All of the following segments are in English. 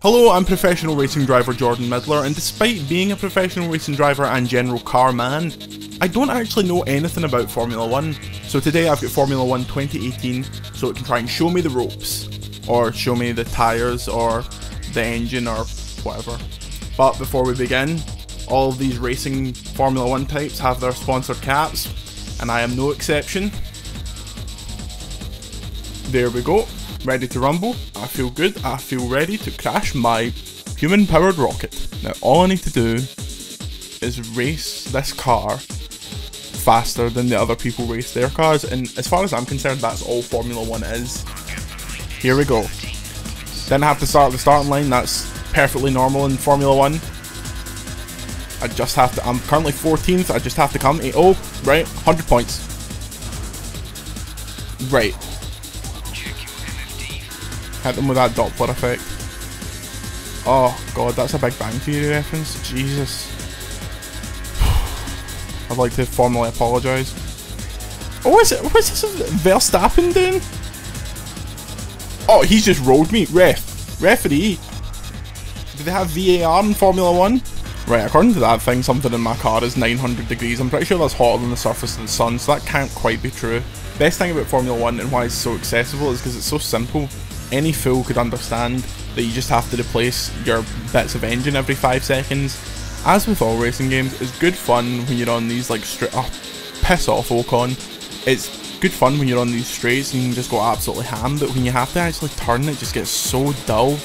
Hello, I'm professional racing driver Jordan Midler, and despite being a professional racing driver and general car man, I don't actually know anything about Formula 1. So today I've got Formula 1 2018, so it can try and show me the ropes, or show me the tyres, or the engine, or whatever. But before we begin, all of these racing Formula 1 types have their sponsored caps, and I am no exception. There we go. Ready to rumble. I feel good. I feel ready to crash my human-powered rocket. Now all I need to do is race this car faster than the other people race their cars, and as far as I'm concerned, that's all Formula 1 is. Here we go. Then I have to start at the starting line. That's perfectly normal in Formula 1. I just have to, I'm currently 14th, I just have to come, oh, right, 100 points. Right. Hit them with that Doppler effect. Oh god, that's a Big Bang Theory reference. Jesus. I'd like to formally apologise. Oh, what's this Verstappen doing? Oh, he's just rolled me. Referee. Do they have VAR in Formula 1? Right, according to that thing, something in my car is 900 degrees. I'm pretty sure that's hotter than the surface of the sun, so that can't quite be true. Best thing about Formula 1 and why it's so accessible is because it's so simple. Any fool could understand that you just have to replace your bits of engine every 5 seconds. As with all racing games, it's good fun when you're on these like straight. Oh, piss off, Ocon. It's good fun when you're on these straights and you can just go absolutely ham, but when you have to actually turn, it just gets so dull.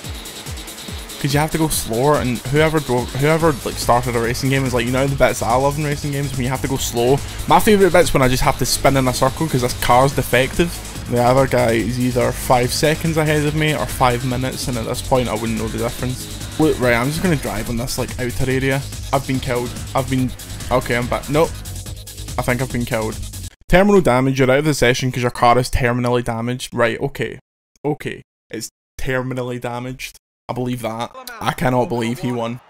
Because you have to go slower, and whoever like started a racing game is like, you know, the bits that I love in racing games when you have to go slow. My favourite bit's when I just have to spin in a circle because this car's defective. The other guy is either 5 seconds ahead of me or 5 minutes, and at this point I wouldn't know the difference. Look, right, I'm just going to drive on this like outer area. I've been killed. Okay, I'm back. Nope. I think I've been killed. Terminal damage, you're out of the session because your car is terminally damaged. Right, okay. Okay. It's terminally damaged. I believe that. I cannot believe he won.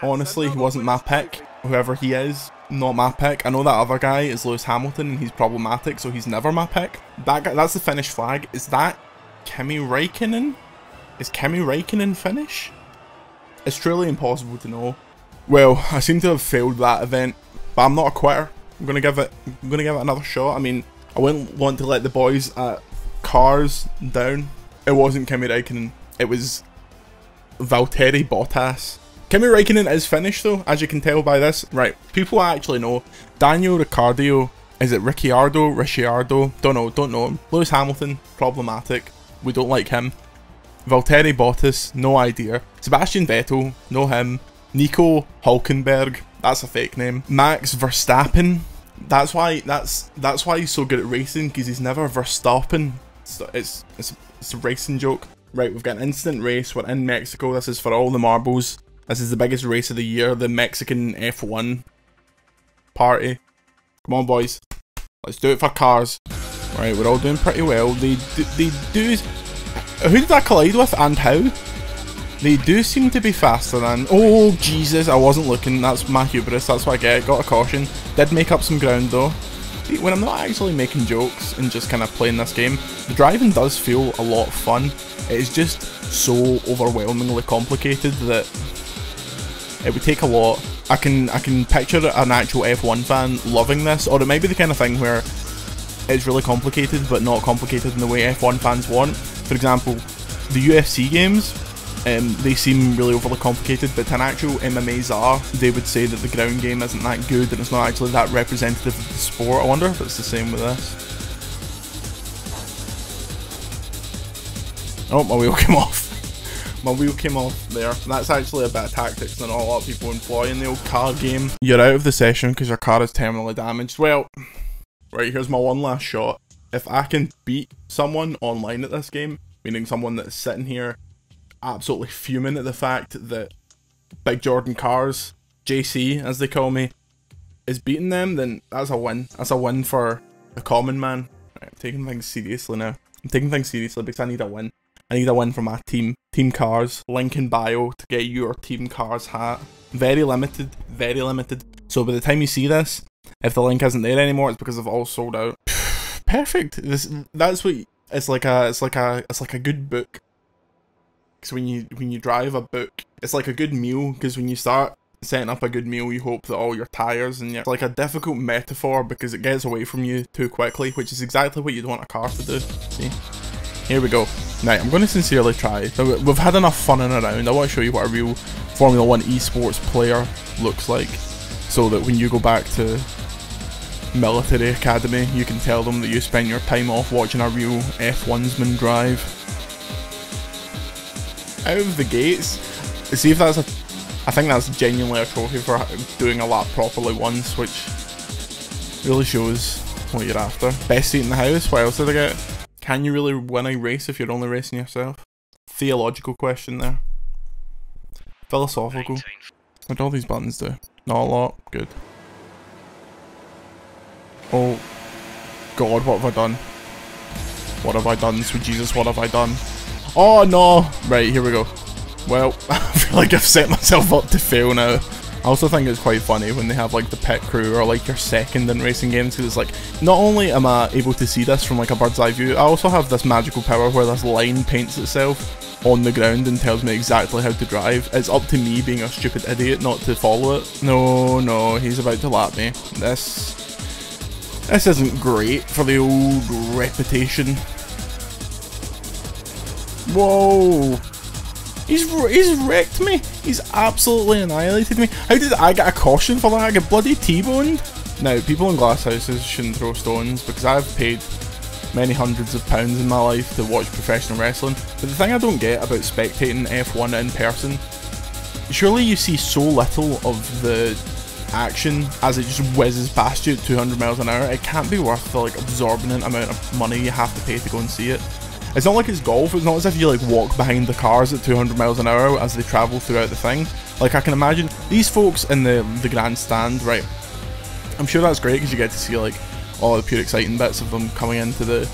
Honestly, he wasn't my pick. Whoever he is, not my pick. I know that other guy is Lewis Hamilton and he's problematic, so he's never my pick. That guy, that's the Finnish flag. Is that Kimi Räikkönen? Is Kimi Räikkönen Finnish? It's truly impossible to know. Well, I seem to have failed that event, but I'm not a quitter. I'm gonna give it another shot. I mean, I wouldn't want to let the boys at Cars down. It wasn't Kimi Räikkönen. It was Valtteri Bottas. Kimi Räikkönen is Finnish though, as you can tell by this. Right, people actually know. Daniel Ricciardo, is it Ricciardo? Don't know him. Lewis Hamilton, problematic. We don't like him. Valtteri Bottas, no idea. Sebastian Vettel, know him. Nico Hülkenberg, that's a fake name. Max Verstappen, that's why he's so good at racing, because he's never Verstappen. It's a racing joke. Right, we've got an instant race. We're in Mexico. This is for all the marbles. This is the biggest race of the year, the Mexican F1 party. Come on, boys. Let's do it for cars. Right, we're all doing pretty well. They do... Who did I collide with and how? They do seem to be faster than... Oh, Jesus, I wasn't looking. That's my hubris. That's what I get. Got a caution. Did make up some ground, though. See, when I'm not actually making jokes and just kind of playing this game, the driving does feel a lot of fun. It is just so overwhelmingly complicated that it would take a lot. I can picture an actual F1 fan loving this, or it might be the kind of thing where it's really complicated but not complicated in the way F1 fans want. For example, the UFC games, they seem really overly complicated, but to an actual MMA czar, they would say that the ground game isn't that good and it's not actually that representative of the sport. I wonder if it's the same with this. Oh, my wheel came off. My wheel came off there. That's actually a bit of tactics that not a lot of people employ in the old car game. You're out of the session because your car is terminally damaged. Well, right, here's my one last shot. If I can beat someone online at this game, meaning someone that's sitting here absolutely fuming at the fact that Big Jordan Cars, JC as they call me, is beating them, then that's a win. That's a win for the common man. Right, I'm taking things seriously now. I'm taking things seriously because I need a win. I need a win for my team. Team Cars. Link in bio to get your Team Cars hat. Very limited. Very limited. So by the time you see this, if the link isn't there anymore, it's because they've all sold out. Perfect. That's what it's like a good book. because when you drive a book, it's like a good meal, because when you start setting up a good meal, you hope that all your tires and it's like a difficult metaphor because it gets away from you too quickly, which is exactly what you'd want a car to do. See? Here we go. Now, I'm going to sincerely try. We've had enough fun and around. I want to show you what a real Formula 1 esports player looks like, so that when you go back to military academy, you can tell them that you spent your time off watching a real F1sman drive. Out of the gates, see if that's I think that's genuinely a trophy for doing a lap properly once, which really shows what you're after. Best seat in the house, what else did I get? Can you really win a race if you're only racing yourself? Theological question there. Philosophical. What do all these buttons do? Not a lot. Good. Oh God, what have I done? What have I done, sweet Jesus, what have I done? Oh no! Right, here we go. Well, I feel like I've set myself up to fail now. I also think it's quite funny when they have like the pit crew or like your second in racing games, because it's like, not only am I able to see this from like a bird's eye view, I also have this magical power where this line paints itself on the ground and tells me exactly how to drive. It's up to me, being a stupid idiot, not to follow it. No, he's about to lap me. This isn't great for the old reputation. Whoa! He's wrecked me. He's absolutely annihilated me. How did I get a caution for that? I get bloody T-boned. Now, people in glass houses shouldn't throw stones, because I've paid many hundreds of pounds in my life to watch professional wrestling. But the thing I don't get about spectating F1 in person, surely you see so little of the action as it just whizzes past you at 200 miles an hour. It can't be worth the like exorbitant amount of money you have to pay to go and see it. It's not like it's golf. It's not as if you like walk behind the cars at 200 miles an hour as they travel throughout the thing. Like, I can imagine these folks in the grandstand, right? I'm sure that's great because you get to see like all the pure exciting bits of them coming into the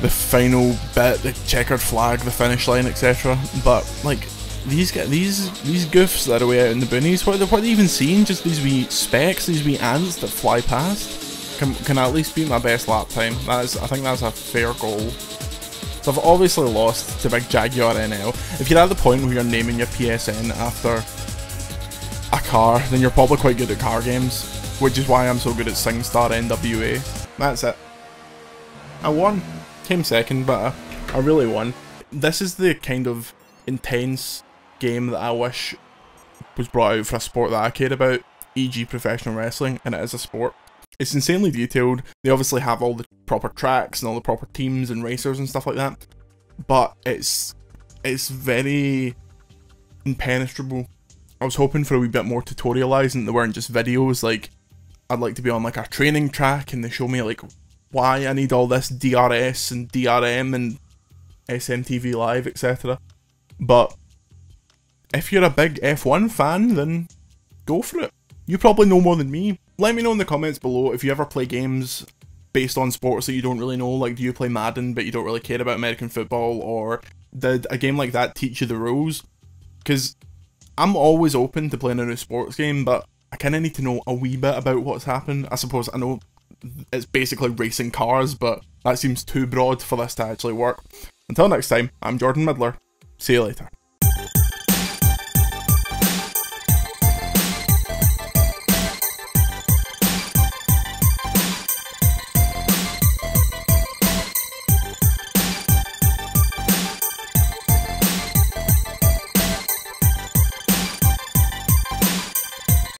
final bit, the checkered flag, the finish line, etc. But like these goofs that are way out in the boonies, what are they even seeing? Just these wee specks, these wee ants that fly past. Can I at least beat my best lap time? I think that's a fair goal. So I've obviously lost to Big Jaguar NL. If you're at the point where you're naming your PSN after a car, then you're probably quite good at car games, which is why I'm so good at SingStar NWA. That's it. I won. Came second, but I really won. This is the kind of intense game that I wish was brought out for a sport that I cared about, e.g. professional wrestling, and it is a sport. It's insanely detailed. They obviously have all the proper tracks and all the proper teams and racers and stuff like that, but it's very impenetrable. I was hoping for a wee bit more tutorializing. They weren't just videos. Like, I'd like to be on like a training track and they show me like why I need all this DRS and DRM and SMTV Live, etc. But if you're a big F1 fan, then go for it. You probably know more than me. Let me know in the comments below if you ever play games based on sports that you don't really know. Like, do you play Madden but you don't really care about American football, or did a game like that teach you the rules? Because I'm always open to playing a new sports game, but I kind of need to know a wee bit about what's happened. I suppose I know it's basically racing cars, but that seems too broad for this to actually work. Until next time, I'm Jordan Midler. See you later.